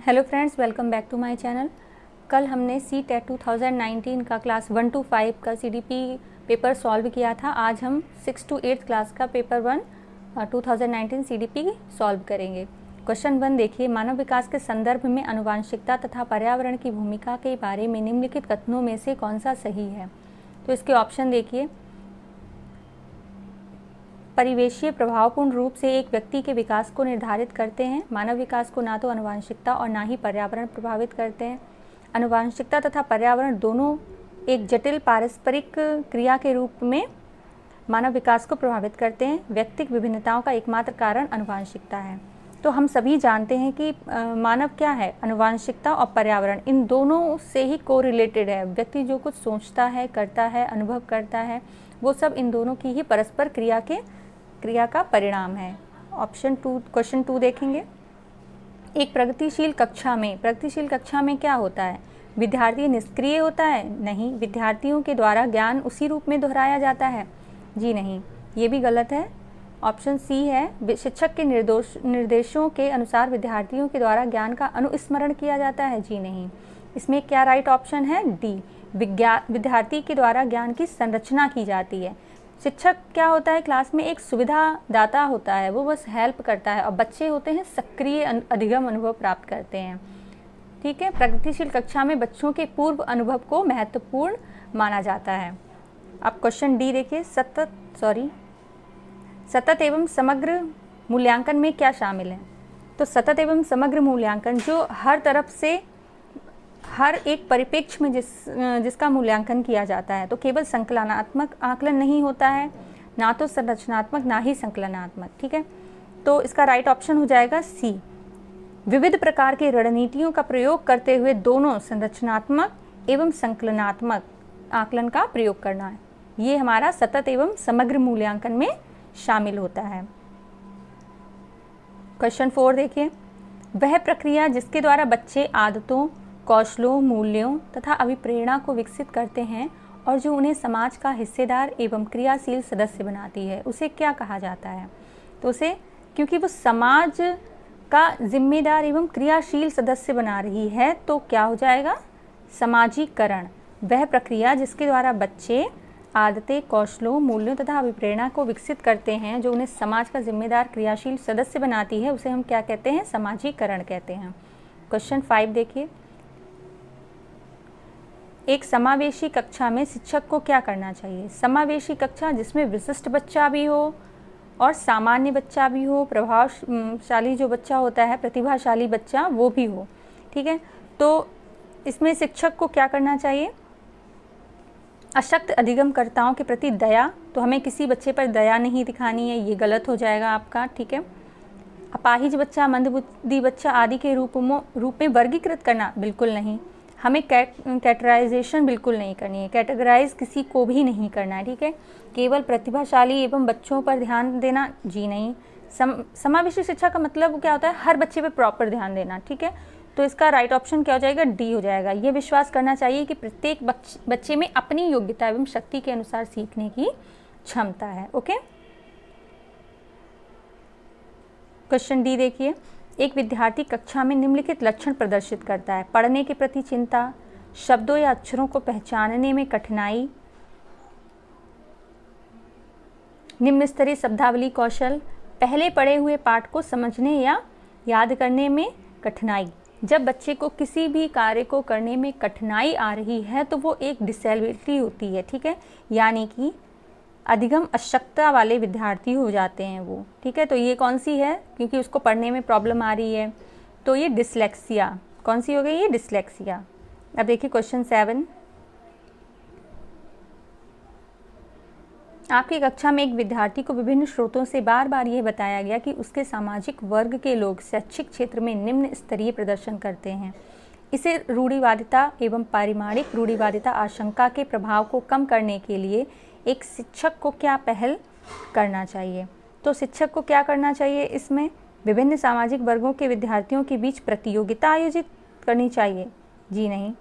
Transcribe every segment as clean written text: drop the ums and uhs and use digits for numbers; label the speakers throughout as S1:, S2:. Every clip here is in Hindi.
S1: Hello friends, welcome back to my channel. कल हमने CTET 2019 का क्लास 1 to 5 का CDP पेपर सॉल्व किया था। आज हम 6 to 8 क्लास का पेपर 1 2019 CDP सॉल्व करेंगे। क्वेश्चन 1 देखिए, मानव विकास के संदर्भ में आनुवांशिकता तथा पर्यावरण की भूमिका के बारे में निम्नलिखित कथनों में से कौन सा सही है। तो इसके ऑप्शन देखिए। परिवेशीय प्रभावपूर्ण रूप से एक व्यक्ति के विकास को निर्धारित करते हैं। मानव विकास को ना तो आनुवांशिकता और ना ही पर्यावरण प्रभावित करते हैं। आनुवांशिकता तथा पर्यावरण दोनों एक जटिल पारस्परिक क्रिया के रूप में मानव विकास को प्रभावित करते हैं। व्यक्तिगत विभिन्नताओं का एकमात्र कारण आनुवांशिकता है। तो हम सभी जानते हैं कि मानव क्या है, आनुवांशिकता और पर्यावरण इन दोनों से ही कोरिलेटेड है। व्यक्ति जो कुछ सोचता है, करता है, अनुभव करता है, वो सब इन दोनों की ही परस्पर क्रिया का परिणाम है। क्वेश्चन 2 देखेंगे। एक प्रगतिशील कक्षा में क्या होता है? विद्यार्थी निष्क्रिय होता है? नहीं। विद्यार्थियों के द्वारा ज्ञान उसी रूप में दोहराया जाता है? जी नहीं, ये भी गलत है। ऑप्शन सी है, शिक्षक के निर्देशों के अनुसार विद्यार्थियों के द्वारा ज्ञान का अनुस्मरण किया जाता है? जी नहीं। इसमें क्या राइट ऑप्शन है? डी, विद्यार्थी के द्वारा ज्ञान की संरचना की जाती है। शिक्षक क्या होता है, क्लास में एक सुविधादाता होता है, वो बस हेल्प करता है, और बच्चे होते हैं सक्रिय अधिगम अनुभव प्राप्त करते हैं। ठीक है, प्रगतिशील कक्षा में बच्चों के पूर्व अनुभव को महत्वपूर्ण माना जाता है। अब क्वेश्चन डी देखिए। सतत एवं समग्र मूल्यांकन में क्या शामिल है? तो सतत एवं समग्र मूल्यांकन जो हर तरफ से हर एक परिप्रेक्ष्य में जिसका मूल्यांकन किया जाता है। तो केवल संकलनात्मक आकलन नहीं होता है, ना तो संरचनात्मक ना ही संकलनात्मक। ठीक है, तो इसका राइट ऑप्शन हो जाएगा सी, विविध प्रकार की रणनीतियों का प्रयोग करते हुए दोनों संरचनात्मक एवं संकलनात्मक आकलन का प्रयोग करना है। ये हमारा सतत एवं समग्र मूल्यांकन में शामिल होता है। क्वेश्चन 4 देखिए। वह प्रक्रिया जिसके द्वारा बच्चे आदतों, कौशलों, मूल्यों तथा अभिप्रेरणा को विकसित करते हैं और जो उन्हें समाज का हिस्सेदार एवं क्रियाशील सदस्य बनाती है, उसे क्या कहा जाता है? तो उसे, क्योंकि वो समाज का जिम्मेदार एवं क्रियाशील सदस्य बना रही है, तो क्या हो जाएगा? समाजीकरण। वह प्रक्रिया जिसके द्वारा बच्चे आदतें, कौशलों, मूल्यों तथा अभिप्रेरणा को विकसित करते हैं, जो उन्हें समाज का जिम्मेदार क्रियाशील सदस्य बनाती है, उसे हम क्या कहते हैं? समाजीकरण कहते हैं। क्वेश्चन 5 देखिए। एक समावेशी कक्षा में शिक्षक को क्या करना चाहिए? समावेशी कक्षा जिसमें विशिष्ट बच्चा भी हो और सामान्य बच्चा भी हो, प्रभावशाली जो बच्चा होता है, प्रतिभाशाली बच्चा, वो भी हो। ठीक है, तो इसमें शिक्षक को क्या करना चाहिए? अशक्त अधिगमकर्ताओं के प्रति दया, तो हमें किसी बच्चे पर दया नहीं दिखानी है, ये गलत हो जाएगा आपका। ठीक है, अपाहिज बच्चा, मंदबुद्धि बच्चा आदि के रूप में वर्गीकृत करना बिल्कुल नहीं। हमें कैटेगराइजेशन बिल्कुल नहीं करनी है, कैटेगराइज किसी को भी नहीं करना है। ठीक है, केवल प्रतिभाशाली एवं बच्चों पर ध्यान देना? जी नहीं। समावेशी शिक्षा का मतलब क्या होता है? हर बच्चे पे प्रॉपर ध्यान देना। ठीक है, तो इसका राइट ऑप्शन क्या हो जाएगा? डी हो जाएगा। ये विश्वास करना चाहिए कि प्रत्येक बच्चे में अपनी योग्यता एवं शक्ति के अनुसार सीखने की क्षमता है। ओके, क्वेश्चन डी देखिए। एक विद्यार्थी कक्षा में निम्नलिखित लक्षण प्रदर्शित करता है: पढ़ने के प्रति चिंता, शब्दों या अक्षरों को पहचानने में कठिनाई, निम्न स्तरीय शब्दावली कौशल, पहले पढ़े हुए पाठ को समझने या याद करने में कठिनाई। जब बच्चे को किसी भी कार्य को करने में कठिनाई आ रही है, तो वो एक डिसेबिलिटी होती है। ठीक है, यानी कि अधिगम अशक्तता वाले विद्यार्थी हो जाते हैं वो। ठीक है, तो ये कौन सी है? क्योंकि उसको पढ़ने में प्रॉब्लम आ रही है, तो ये डिसलेक्सिया। कौन सी हो गई? ये डिसलेक्सिया। अब देखिए क्वेश्चन 7। आपकी कक्षा में एक विद्यार्थी को विभिन्न स्रोतों से बार बार यह बताया गया कि उसके सामाजिक वर्ग के लोग शैक्षिक क्षेत्र में निम्न स्तरीय प्रदर्शन करते हैं। इसे रूढ़िवादिता एवं पारिवारिक रूढ़िवादिता आशंका के प्रभाव को कम करने के लिए एक शिक्षक को क्या पहल करना चाहिए? तो शिक्षक को क्या करना चाहिए? इसमें विभिन्न सामाजिक वर्गों के विद्यार्थियों के बीच प्रतियोगिता आयोजित करनी चाहिए? जी नहीं।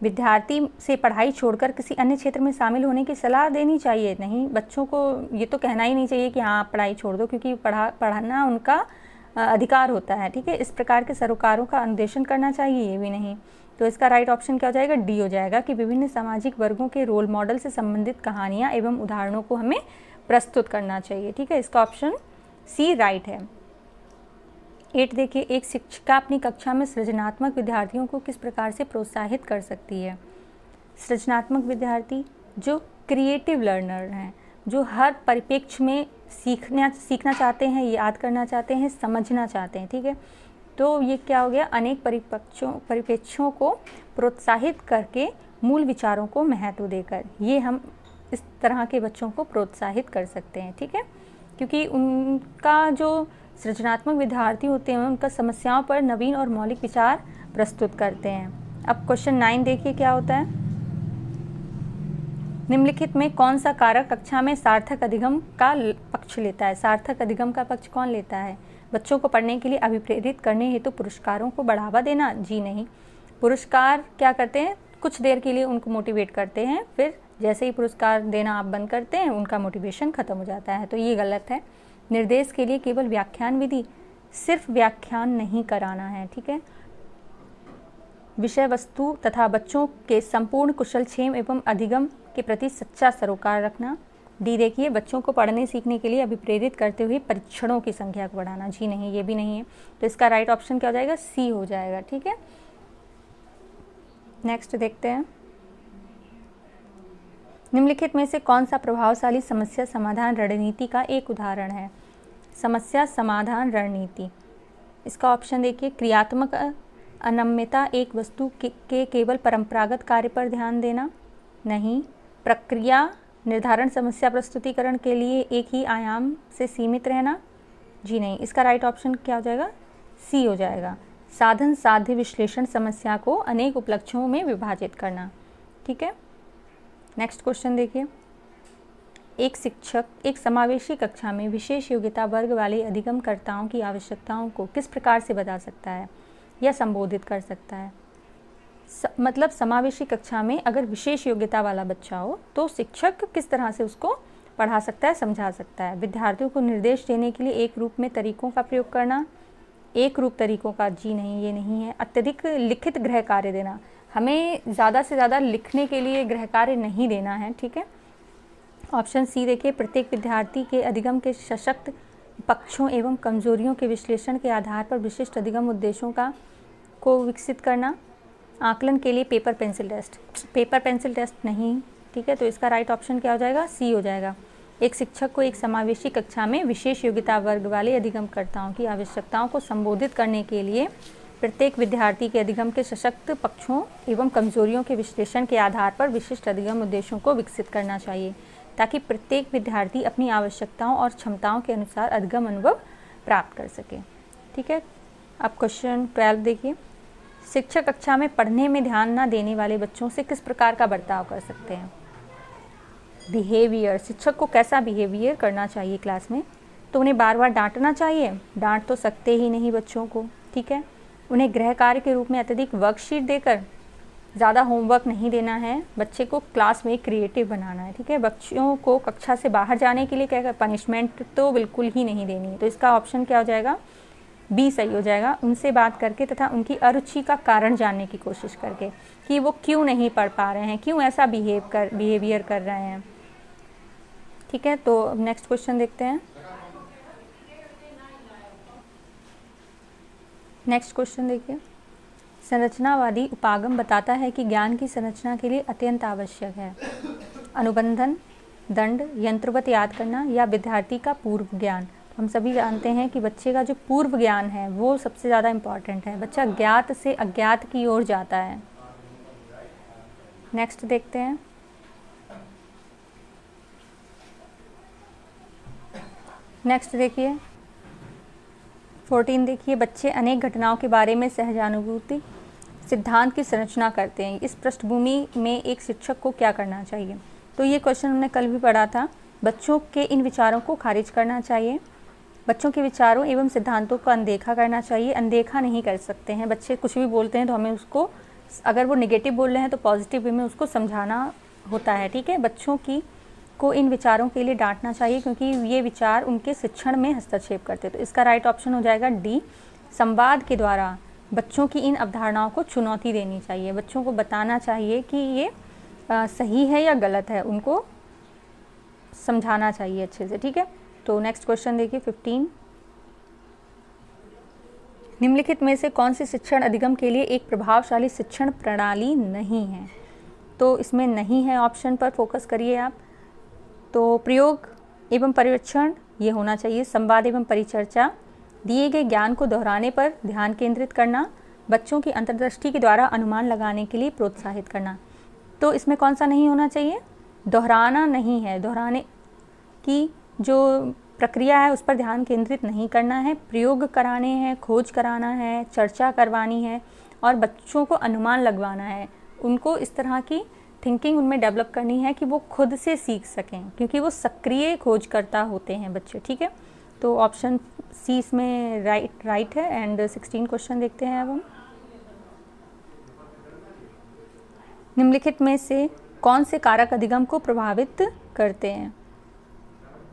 S1: विद्यार्थी से पढ़ाई छोड़कर किसी अन्य क्षेत्र में शामिल होने की सलाह देनी चाहिए? नहीं। बच्चों को ये तो कहना ही नहीं चाहिए कि हाँ आप पढ़ाई छोड़ दो, क्योंकि पढ़ाना उनका अधिकार होता है, ठीक है। इस प्रकार के सरोकारों का अनुदेशन करना चाहिए, ये भी नहीं। तो इसका राइट ऑप्शन क्या हो जाएगा, डी हो जाएगा कि विभिन्न सामाजिक वर्गों के रोल मॉडल से संबंधित कहानियाँ एवं उदाहरणों को हमें प्रस्तुत करना चाहिए, ठीक है। इसका ऑप्शन सी राइट है। 8 देखिए, एक शिक्षिका अपनी कक्षा में सृजनात्मक विद्यार्थियों को किस प्रकार से प्रोत्साहित कर सकती है। सृजनात्मक विद्यार्थी जो क्रिएटिव लर्नर हैं, जो हर परिप्रेक्ष्य में सीखना चाहते हैं, याद करना चाहते हैं, समझना चाहते हैं, ठीक है। तो ये क्या हो गया, अनेक परिप्रेक्ष्यों को प्रोत्साहित करके मूल विचारों को महत्व देकर, ये हम इस तरह के बच्चों को प्रोत्साहित कर सकते हैं, ठीक है। क्योंकि उनका जो सृजनात्मक विद्यार्थी होते हैं उनका समस्याओं पर नवीन और मौलिक विचार प्रस्तुत करते हैं। अब क्वेश्चन 9 देखिए क्या होता है। निम्नलिखित में कौन सा कारक कक्षा में सार्थक अधिगम का पक्ष लेता है। सार्थक अधिगम का पक्ष कौन लेता है। बच्चों को पढ़ने के लिए अभिप्रेरित करने हेतु पुरस्कारों को बढ़ावा देना, जी नहीं। पुरस्कार क्या करते हैं, कुछ देर के लिए उनको मोटिवेट करते हैं, फिर जैसे ही पुरस्कार देना आप बंद करते हैं उनका मोटिवेशन खत्म हो जाता है, तो ये गलत है। निर्देश के लिए केवल व्याख्यान विधि, सिर्फ व्याख्यान नहीं कराना है, ठीक है। विषय वस्तु तथा बच्चों के संपूर्ण कुशलक्षेम एवं अधिगम के प्रति सच्चा सरोकार रखना। डी देखिए, बच्चों को पढ़ने सीखने के लिए अभिप्रेरित करते हुए परीक्षणों की संख्या को बढ़ाना, जी नहीं, ये भी नहीं है। तो इसका राइट ऑप्शन क्या हो जाएगा, सी हो जाएगा, ठीक है। नेक्स्ट देखते हैं, निम्नलिखित में से कौन सा प्रभावशाली समस्या समाधान रणनीति का एक उदाहरण है। समस्या समाधान रणनीति, इसका ऑप्शन देखिए, क्रियात्मक अनम्यता, एक वस्तु के केवल परंपरागत कार्य पर ध्यान देना, नहीं। प्रक्रिया निर्धारण समस्या प्रस्तुतिकरण के लिए एक ही आयाम से सीमित रहना, जी नहीं। इसका राइट ऑप्शन क्या हो जाएगा, सी हो जाएगा। साधन साध्य विश्लेषण समस्या को अनेक उपलक्ष्यों में विभाजित करना, ठीक है। नेक्स्ट क्वेश्चन देखिए, एक शिक्षक एक समावेशी कक्षा में विशेष योग्यता वर्ग वाले अधिगमकर्ताओं की आवश्यकताओं को किस प्रकार से बता सकता है या संबोधित कर सकता है। मतलब समावेशी कक्षा में अगर विशेष योग्यता वाला बच्चा हो तो शिक्षक किस तरह से उसको पढ़ा सकता है, समझा सकता है। विद्यार्थियों को निर्देश देने के लिए एक रूप में तरीकों का प्रयोग करना, एक रूप तरीकों का, जी नहीं, ये नहीं है। अत्यधिक लिखित गृह कार्य देना, हमें ज़्यादा से ज़्यादा लिखने के लिए गृह कार्य नहीं देना है, ठीक है। ऑप्शन सी देखिए, प्रत्येक विद्यार्थी के अधिगम के सशक्त पक्षों एवं कमजोरियों के विश्लेषण के आधार पर विशिष्ट अधिगम उद्देश्यों को विकसित करना। आकलन के लिए paper pencil test, paper pencil test नहीं, ठीक है। तो इसका राइट ऑप्शन क्या हो जाएगा, सी हो जाएगा। एक शिक्षक को एक समावेशी कक्षा में विशेष योग्यता वर्ग वाले अधिगमकर्ताओं की आवश्यकताओं को संबोधित करने के लिए प्रत्येक विद्यार्थी के अधिगम के सशक्त पक्षों एवं कमजोरियों के विश्लेषण के आधार पर विशिष्ट अधिगम उद्देश्यों को विकसित करना चाहिए, ताकि प्रत्येक विद्यार्थी अपनी आवश्यकताओं और क्षमताओं के अनुसार अधिगम अनुभव प्राप्त कर सके, ठीक है। अब क्वेश्चन 12 देखिए, शिक्षक कक्षा में पढ़ने में ध्यान न देने वाले बच्चों से किस प्रकार का बर्ताव कर सकते हैं। बिहेवियर, शिक्षक को कैसा बिहेवियर करना चाहिए क्लास में, तो उन्हें बार बार डांटना चाहिए, डांट तो सकते ही नहीं बच्चों को, ठीक है। उन्हें गृह कार्य के रूप में अत्यधिक वर्कशीट देकर ज़्यादा होमवर्क नहीं देना है, बच्चे को क्लास में क्रिएटिव बनाना है, ठीक है। बच्चों को कक्षा से बाहर जाने के लिए क्या पनिशमेंट तो बिल्कुल ही नहीं देनी है। तो इसका ऑप्शन क्या हो जाएगा, बी सही हो जाएगा। उनसे बात करके तथा उनकी अरुचि का कारण जानने की कोशिश करके कि वो क्यों नहीं पढ़ पा रहे हैं, क्यों ऐसा बिहेवियर कर रहे हैं, ठीक है। तो नेक्स्ट क्वेश्चन देखते हैं। नेक्स्ट क्वेश्चन देखिए, संरचनावादी उपागम बताता है कि ज्ञान की संरचना के लिए अत्यंत आवश्यक है अनुबंधन, दंड, यंत्रवत याद करना या विद्यार्थी का पूर्व ज्ञान। हम सभी जानते हैं कि बच्चे का जो पूर्व ज्ञान है वो सबसे ज़्यादा इम्पॉर्टेंट है, बच्चा ज्ञात से अज्ञात की ओर जाता है। नेक्स्ट देखते हैं, नेक्स्ट देखिए 14 देखिए, बच्चे अनेक घटनाओं के बारे में सहजानुभूति सिद्धांत की संरचना करते हैं। इस पृष्ठभूमि में एक शिक्षक को क्या करना चाहिए। तो ये क्वेश्चन हमने कल भी पढ़ा था। बच्चों के इन विचारों को खारिज करना चाहिए, बच्चों के विचारों एवं सिद्धांतों को अनदेखा करना चाहिए। अनदेखा नहीं कर सकते हैं, बच्चे कुछ भी बोलते हैं तो हमें उसको, अगर वो नेगेटिव बोल रहे हैं तो पॉजिटिव वे में उसको समझाना होता है, ठीक है। बच्चों की को इन विचारों के लिए डांटना चाहिए क्योंकि ये विचार उनके शिक्षण में हस्तक्षेप करते। तो इसका राइट ऑप्शन हो जाएगा डी, संवाद के द्वारा बच्चों की इन अवधारणाओं को चुनौती देनी चाहिए, बच्चों को बताना चाहिए कि ये सही है या गलत है, उनको समझाना चाहिए अच्छे से। ठीक है, तो नेक्स्ट क्वेश्चन देखिए 15। निम्नलिखित में से कौन सी शिक्षण अधिगम के लिए एक प्रभावशाली शिक्षण प्रणाली नहीं है? तो इसमें नहीं है ऑप्शन पर फोकस करिए आप। तो प्रयोग एवं पर्यवेक्षण ये होना चाहिए, संवाद एवं परिचर्चा, दिए गए ज्ञान को दोहराने पर ध्यान केंद्रित करना, बच्चों की अंतर्दृष्टि के द्वारा अनुमान लगाने के लिए प्रोत्साहित करना। तो इसमें कौन सा नहीं होना चाहिए? दोहराना नहीं है, दोहराने की जो प्रक्रिया है उस पर ध्यान केंद्रित नहीं करना है, प्रयोग कराने हैं, खोज कराना है, चर्चा करवानी है और बच्चों को अनुमान लगवाना है। उनको इस तरह की थिंकिंग उनमें डेवलप करनी है कि वो खुद से सीख सकें, क्योंकि वो सक्रिय खोजकर्ता होते हैं बच्चे। ठीक है, तो ऑप्शन सी इसमें राइट है। एंड 16 क्वेश्चन देखते हैं अब हम। निम्नलिखित में से कौन से कारक अधिगम को प्रभावित करते हैं?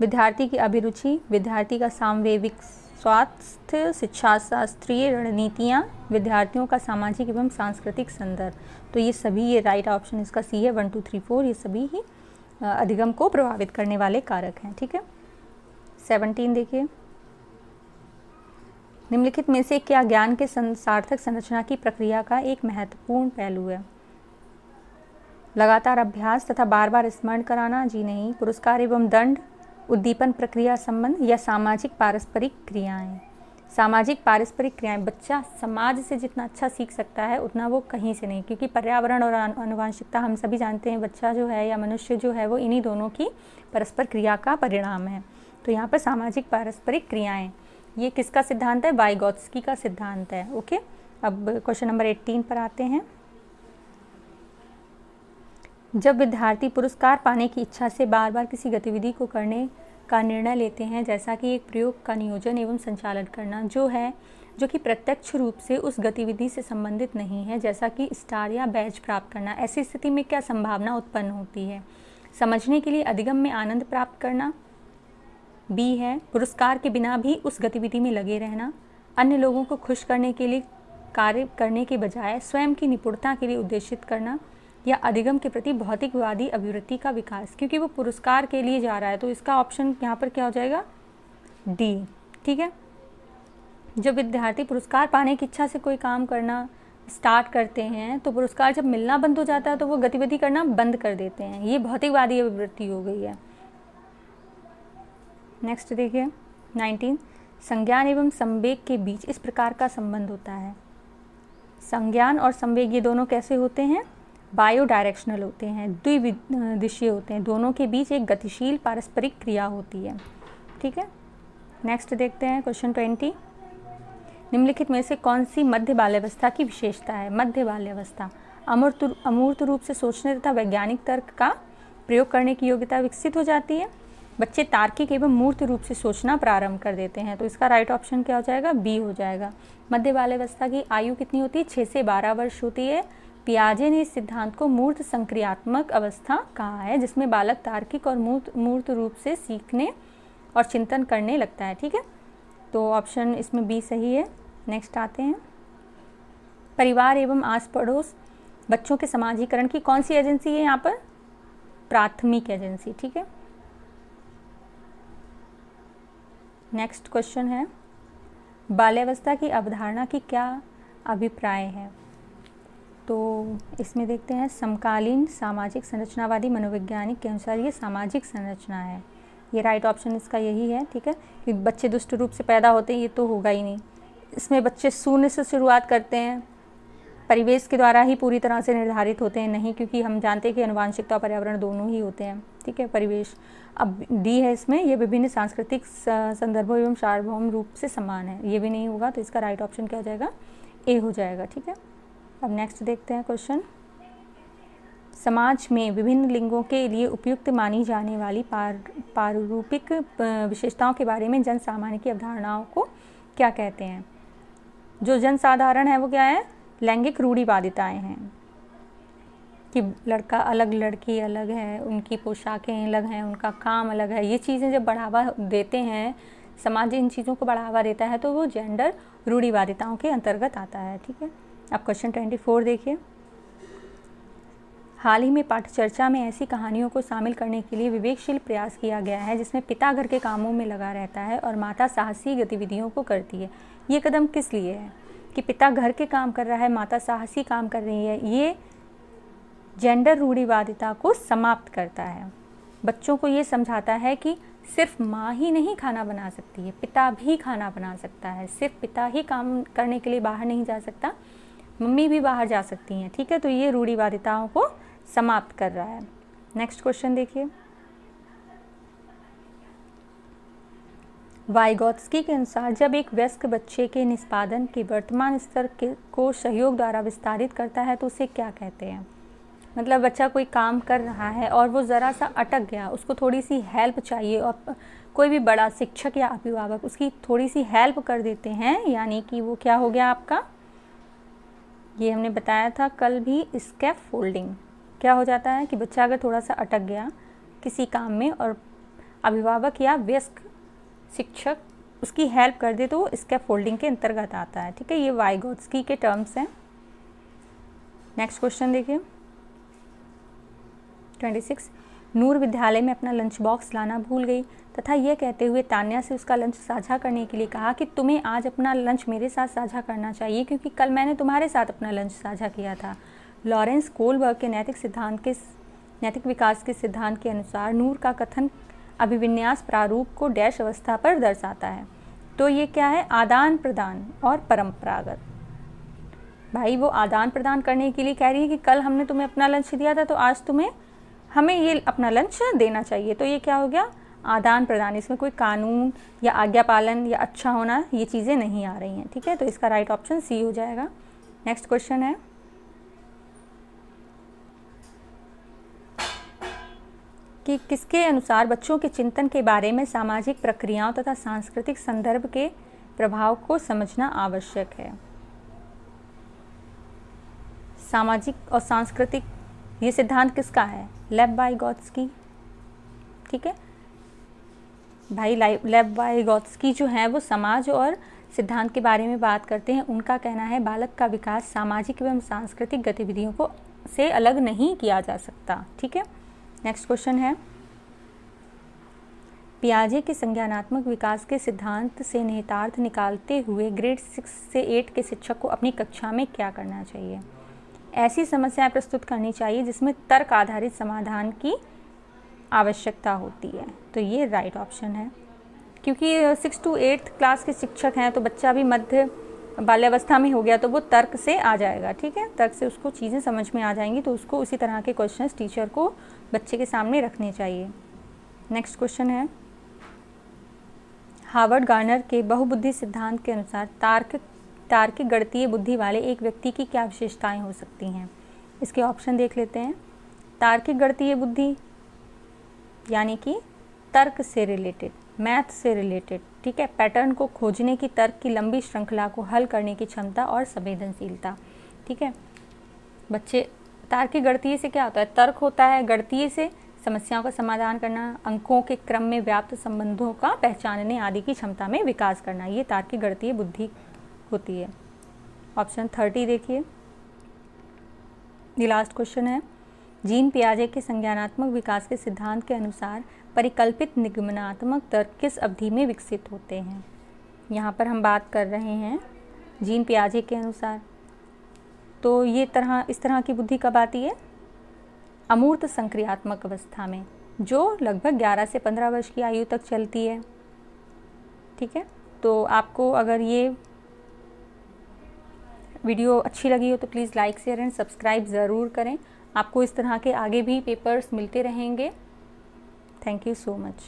S1: विद्यार्थी की अभिरुचि, विद्यार्थी का सामवेगिक स्वास्थ्य, शिक्षा शास्त्रीय रणनीतियाँ, विद्यार्थियों का सामाजिक एवं सांस्कृतिक संदर्भ। तो ये सभी, ये राइट ऑप्शन इसका सी है, 1 2 3 4, ये सभी ही अधिगम को प्रभावित करने वाले कारक हैं। ठीक है, 17 देखिए। निम्नलिखित में से क्या ज्ञान के सार्थक संरचना की प्रक्रिया का एक महत्वपूर्ण पहलू है? लगातार अभ्यास तथा बार बार स्मरण कराना? जी नहीं। पुरस्कार एवं दंड, उद्दीपन प्रक्रिया संबंध या सामाजिक पारस्परिक क्रियाएं? सामाजिक पारस्परिक क्रियाएं। बच्चा समाज से जितना अच्छा सीख सकता है उतना वो कहीं से नहीं, क्योंकि पर्यावरण और आनुवंशिकता हम सभी जानते हैं, बच्चा जो है या मनुष्य जो है वो इन्हीं दोनों की परस्पर क्रिया का परिणाम है। तो यहाँ पर सामाजिक पारस्परिक क्रियाएं, ये किसका सिद्धांत है? वाइगोत्स्की का सिद्धांत है। ओके, अब क्वेश्चन नंबर 18 पर आते हैं। जब विद्यार्थी पुरस्कार पाने की इच्छा से बार बार किसी गतिविधि को करने का निर्णय लेते हैं, जैसा कि एक प्रयोग का नियोजन एवं संचालन करना, जो कि प्रत्यक्ष रूप से उस गतिविधि से संबंधित नहीं है, जैसा कि स्टार या बैज प्राप्त करना, ऐसी स्थिति में क्या संभावना उत्पन्न होती है? समझने के लिए अधिगम में आनंद प्राप्त करना, बी है पुरस्कार के बिना भी उस गतिविधि में लगे रहना, अन्य लोगों को खुश करने के लिए कार्य करने के बजाय स्वयं की निपुणता के लिए उद्देशित करना, या अधिगम के प्रति भौतिकवादी अभिवृत्ति का विकास। क्योंकि वो पुरस्कार के लिए जा रहा है, तो इसका ऑप्शन यहाँ पर क्या हो जाएगा? डी। ठीक है, जब विद्यार्थी पुरस्कार पाने की इच्छा से कोई काम करना स्टार्ट करते हैं तो पुरस्कार जब मिलना बंद हो जाता है तो वो गतिविधि करना बंद कर देते हैं, ये भौतिकवादी अभिवृत्ति हो गई है। नेक्स्ट देखिए 19। संज्ञान एवं संवेग के बीच इस प्रकार का संबंध होता है। संज्ञान और संवेग ये दोनों कैसे होते हैं? बायो डायरेक्शनल होते हैं, द्विदिशीय होते हैं, दोनों के बीच एक गतिशील पारस्परिक क्रिया होती है। ठीक है, नेक्स्ट देखते हैं क्वेश्चन 20। निम्नलिखित में से कौन सी मध्य बाल्यावस्था की विशेषता है? मध्य बाल्यावस्था अमूर्त रूप से सोचने तथा वैज्ञानिक तर्क का प्रयोग करने की योग्यता विकसित हो जाती है। बच्चे तार्किक एवं मूर्त रूप से सोचना प्रारंभ कर देते हैं। तो इसका राइट ऑप्शन क्या हो जाएगा? बी हो जाएगा। मध्य बाल्यावस्था की आयु कितनी होती है? 6 से 12 वर्ष होती है। पियाजे ने इस सिद्धांत को मूर्त संक्रियात्मक अवस्था कहा है, जिसमें बालक तार्किक और मूर्त रूप से सीखने और चिंतन करने लगता है। ठीक है, तो ऑप्शन इसमें बी सही है। नेक्स्ट आते हैं, परिवार एवं आस पड़ोस बच्चों के समाजीकरण की कौन सी एजेंसी है यहाँ पर? प्राथमिक एजेंसी। ठीक है, नेक्स्ट क्वेश्चन है, बाल्यावस्था की अवधारणा की क्या अभिप्राय है? तो इसमें देखते हैं, समकालीन सामाजिक संरचनावादी मनोवैज्ञानिक के अनुसार ये सामाजिक संरचना है। ये राइट ऑप्शन इसका यही है। ठीक है, कि बच्चे दुष्ट रूप से पैदा होते हैं ये तो होगा ही नहीं। इसमें बच्चे शून्य से शुरुआत करते हैं, परिवेश के द्वारा ही पूरी तरह से निर्धारित होते हैं नहीं, क्योंकि हम जानते हैं कि आनुवंशिकता और पर्यावरण दोनों ही होते हैं। ठीक है, परिवेश। अब डी है इसमें, ये विभिन्न सांस्कृतिक संदर्भों एवं सार्वभौम रूप से समान है, ये भी नहीं होगा। तो इसका राइट ऑप्शन क्या हो जाएगा? ए हो जाएगा। ठीक है, अब नेक्स्ट देखते हैं क्वेश्चन, समाज में विभिन्न लिंगों के लिए उपयुक्त मानी जाने वाली पारूपिक विशेषताओं के बारे में जन सामान्य की अवधारणाओं को क्या कहते हैं? जो जन साधारण है वो क्या है? लैंगिक रूढ़िवादिताएं हैं। कि लड़का अलग लड़की अलग है, उनकी पोशाकें अलग हैं, उनका काम अलग है, ये चीज़ें जब बढ़ावा देते हैं, समाज इन चीज़ों को बढ़ावा देता है तो वो जेंडर रूढ़िवादिताओं के अंतर्गत आता है। ठीक है, अब क्वेश्चन 24 देखिए। हाल ही में पाठचर्चा में ऐसी कहानियों को शामिल करने के लिए विवेकशील प्रयास किया गया है जिसमें पिता घर के कामों में लगा रहता है और माता साहसी गतिविधियों को करती है। ये कदम किस लिए है कि पिता घर के काम कर रहा है, माता साहसी काम कर रही है? ये जेंडर रूढ़िवादिता को समाप्त करता है, बच्चों को ये समझाता है कि सिर्फ माँ ही नहीं खाना बना सकती है, पिता भी खाना बना सकता है, सिर्फ पिता ही काम करने के लिए बाहर नहीं जा सकता, मम्मी भी बाहर जा सकती हैं। ठीक है, तो ये रूढ़िवादिताओं को समाप्त कर रहा है। नेक्स्ट क्वेश्चन देखिए। वाइगोत्स्की के अनुसार जब एक वयस्क बच्चे के निष्पादन के वर्तमान स्तर को सहयोग द्वारा विस्तारित करता है तो उसे क्या कहते हैं? मतलब बच्चा कोई काम कर रहा है और वो ज़रा सा अटक गया, उसको थोड़ी सी हेल्प चाहिए और कोई भी बड़ा शिक्षक या अभिभावक उसकी थोड़ी सी हेल्प कर देते हैं, यानी कि वो क्या हो गया आपका, ये हमने बताया था कल भी, स्कैफोल्डिंग। क्या हो जाता है कि बच्चा अगर थोड़ा सा अटक गया किसी काम में और अभिभावक या वयस्क शिक्षक उसकी हेल्प कर दे तो वो स्कैफोल्डिंग के अंतर्गत आता है। ठीक है, ये वाइगोत्स्की के टर्म्स हैं। नेक्स्ट क्वेश्चन देखिए 26। नूर विद्यालय में अपना लंच बॉक्स लाना भूल गई तथा यह कहते हुए तान्या से उसका लंच साझा करने के लिए कहा कि तुम्हें आज अपना लंच मेरे साथ साझा करना चाहिए क्योंकि कल मैंने तुम्हारे साथ अपना लंच साझा किया था। लॉरेंस कोलबर्ग के नैतिक विकास के सिद्धांत के अनुसार नूर का कथन अभिविन्यास प्रारूप को डैश अवस्था पर दर्शाता है। तो ये क्या है? आदान प्रदान और परंपरागत। भाई वो आदान प्रदान करने के लिए कह रही है कि कल हमने तुम्हें अपना लंच दिया था तो आज तुम्हें हमें ये अपना लंच देना चाहिए। तो ये क्या हो गया? आदान प्रदान। इसमें कोई कानून या आज्ञा पालन या अच्छा होना ये चीज़ें नहीं आ रही हैं। ठीक है, तो इसका राइट ऑप्शन सी हो जाएगा। नेक्स्ट क्वेश्चन है कि किसके अनुसार बच्चों के चिंतन के बारे में सामाजिक प्रक्रियाओं तथा सांस्कृतिक संदर्भ के प्रभाव को समझना आवश्यक है। सामाजिक और सांस्कृतिक ये सिद्धांत किसका है? लेव वाइगोत्स्की। ठीक है भाई, लेव वाइगोत्स्की जो है वो समाज और सिद्धांत के बारे में बात करते हैं। उनका कहना है बालक का विकास सामाजिक एवं सांस्कृतिक गतिविधियों को से अलग नहीं किया जा सकता। ठीक है, नेक्स्ट क्वेश्चन है पियाजे के संज्ञानात्मक विकास के सिद्धांत से निहितार्थ निकालते हुए ग्रेड 6 से 8 के शिक्षक को अपनी कक्षा में क्या करना चाहिए? ऐसी समस्याएं प्रस्तुत करनी चाहिए जिसमें तर्क आधारित समाधान की आवश्यकता होती है। तो ये राइट ऑप्शन है, क्योंकि 6 to 8 क्लास के शिक्षक हैं तो बच्चा भी मध्य बाल्यावस्था में हो गया तो वो तर्क से आ जाएगा। ठीक है, तर्क से उसको चीज़ें समझ में आ जाएंगी, तो उसको उसी तरह के क्वेश्चंस टीचर को बच्चे के सामने रखने चाहिए। नेक्स्ट क्वेश्चन है हार्वर्ड गार्नर के बहुबुद्धि सिद्धांत के अनुसार तार्किक गणितीय बुद्धि वाले एक व्यक्ति की क्या विशेषताएं हो सकती हैं? इसके ऑप्शन देख लेते हैं। तार्किक गणितीय बुद्धि यानी कि तर्क से रिलेटेड, मैथ से रिलेटेड। ठीक है, पैटर्न को खोजने की, तर्क की लंबी श्रृंखला को हल करने की क्षमता और संवेदनशीलता। ठीक है, बच्चे तार्किक गणितीय से क्या होता है? तर्क होता है, गणितीय से समस्याओं का समाधान करना, अंकों के क्रम में व्याप्त संबंधों का पहचानने आदि की क्षमता में विकास करना, ये तार्किक गणितीय बुद्धि होती है। ऑप्शन 30 देखिए, ये लास्ट क्वेश्चन है जीन पियाजे के संज्ञानात्मक विकास के सिद्धांत के अनुसार परिकल्पित निगमनात्मक तर्क किस अवधि में विकसित होते हैं? यहाँ पर हम बात कर रहे हैं जीन पियाजे के अनुसार। तो ये इस तरह की बुद्धि कब आती है? अमूर्त संक्रियात्मक अवस्था में, जो लगभग 11 से 15 वर्ष की आयु तक चलती है। ठीक है, तो आपको अगर ये वीडियो अच्छी लगी हो तो please like share and subscribe ज़रूर करें। आपको इस तरह के आगे भी पेपर्स मिलते रहेंगे। Thank you so much.